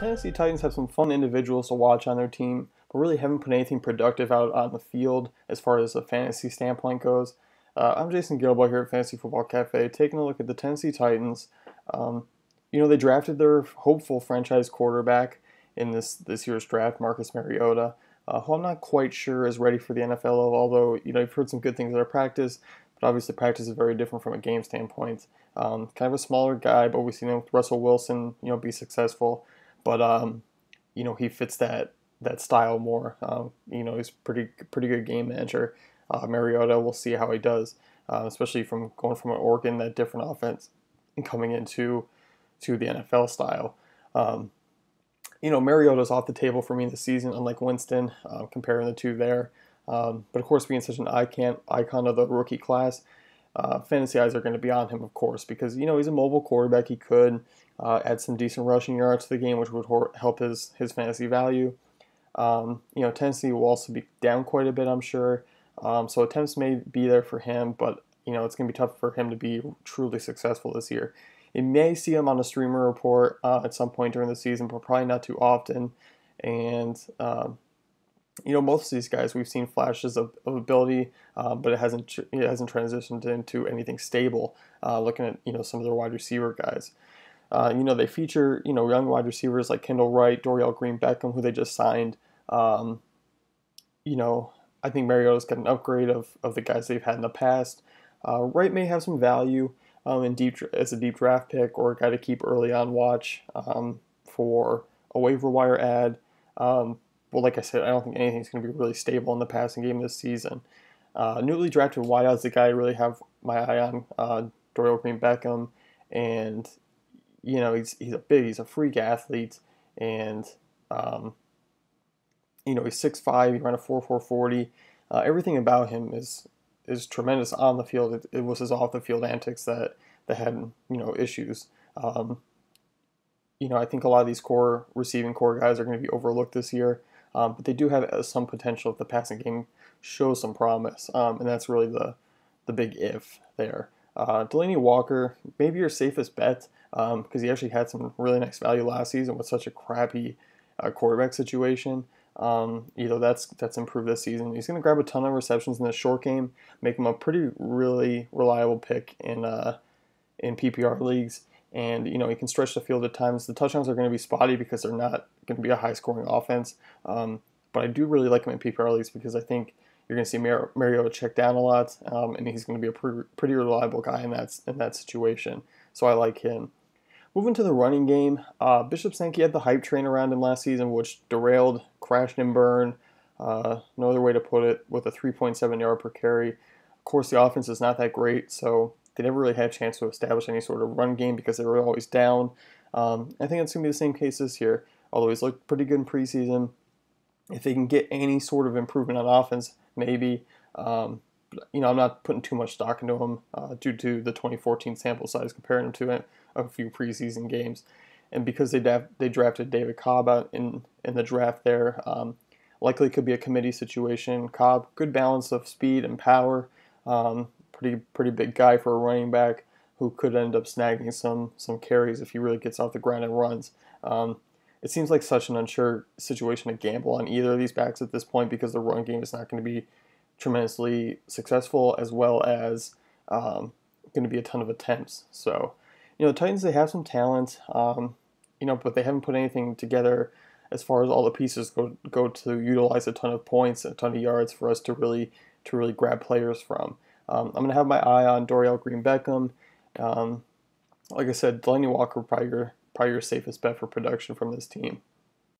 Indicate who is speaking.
Speaker 1: Tennessee Titans have some fun individuals to watch on their team, but really haven't put anything productive out on the field as far as a fantasy standpoint goes. I'm Jason Gilboy here at Fantasy Football Cafe, taking a look at the Tennessee Titans. Um, they drafted their hopeful franchise quarterback in this year's draft, Marcus Mariota, who I'm not quite sure is ready for the NFL. Although you've heard some good things at our practice, but obviously practice is very different from a game standpoint. Kind of a smaller guy, but we've seen him with Russell Wilson, be successful. But he fits that style more. He's pretty good game manager. Mariota, we'll see how he does, especially from going from an Oregon, that different offense, and coming into the NFL style. Mariota's off the table for me this season, unlike Winston, comparing the two there. But of course, being such an icon of the rookie class, fantasy eyes are going to be on him, of course, because he's a mobile quarterback. He could add some decent rushing yards to the game, which would help his fantasy value. Tennessee will also be down quite a bit, I'm sure. So attempts may be there for him, but it's going to be tough for him to be truly successful this year. You may see him on a streamer report at some point during the season, but probably not too often. And most of these guys we've seen flashes of ability, but it hasn't transitioned into anything stable. Looking at some of their wide receiver guys. They feature young wide receivers like Kendall Wright, Dorial Green-Beckham, who they just signed. I think Mariota's got an upgrade of the guys they've had in the past. Wright may have some value as a deep draft pick or a guy to keep early on watch for a waiver wire ad. Well, like I said, I don't think anything's going to be really stable in the passing game this season. Newly drafted wideout is the guy I really have my eye on, Dorial Green-Beckham, and he's a freak athlete, and he's 6'5", he ran a 4.4 40. Everything about him is tremendous on the field. It was his off the field antics that had issues. I think a lot of these receiving core guys are going to be overlooked this year, but they do have some potential if the passing game shows some promise, and that's really the big if there. Delanie Walker, maybe your safest bet, because he actually had some really nice value last season with such a crappy quarterback situation. That's improved this season. He's going to grab a ton of receptions in the short game, make him a really reliable pick in PPR leagues. And he can stretch the field at times. The touchdowns are going to be spotty because they're not going to be a high-scoring offense. But I do really like him in PPR leagues because I think you're going to see Mariota check down a lot, and he's going to be a pretty reliable guy in that situation. So I like him. Moving to the running game, Bishop Sankey had the hype train around him last season, which derailed, crashed and burned. No other way to put it, with a 3.7 yard per carry. Of course, the offense is not that great, so they never really had a chance to establish any sort of run game because they were always down. I think it's going to be the same case this year, although he's looked pretty good in preseason. If they can get any sort of improvement on offense, maybe. I'm not putting too much stock into him due to the 2014 sample size, comparing him to a few preseason games. And because they drafted David Cobb out in the draft there, likely could be a committee situation. Cobb, good balance of speed and power. Pretty big guy for a running back who could end up snagging some carries if he really gets off the ground and runs. It seems like such an unsure situation to gamble on either of these backs at this point because the run game is not going to be tremendously successful, as well as going to be a ton of attempts. So, the Titans, they have some talent, but they haven't put anything together as far as all the pieces go to utilize a ton of points, a ton of yards for us to really grab players from. I'm going to have my eye on Dorial Green-Beckham. Like I said, Delanie Walker probably your safest bet for production from this team.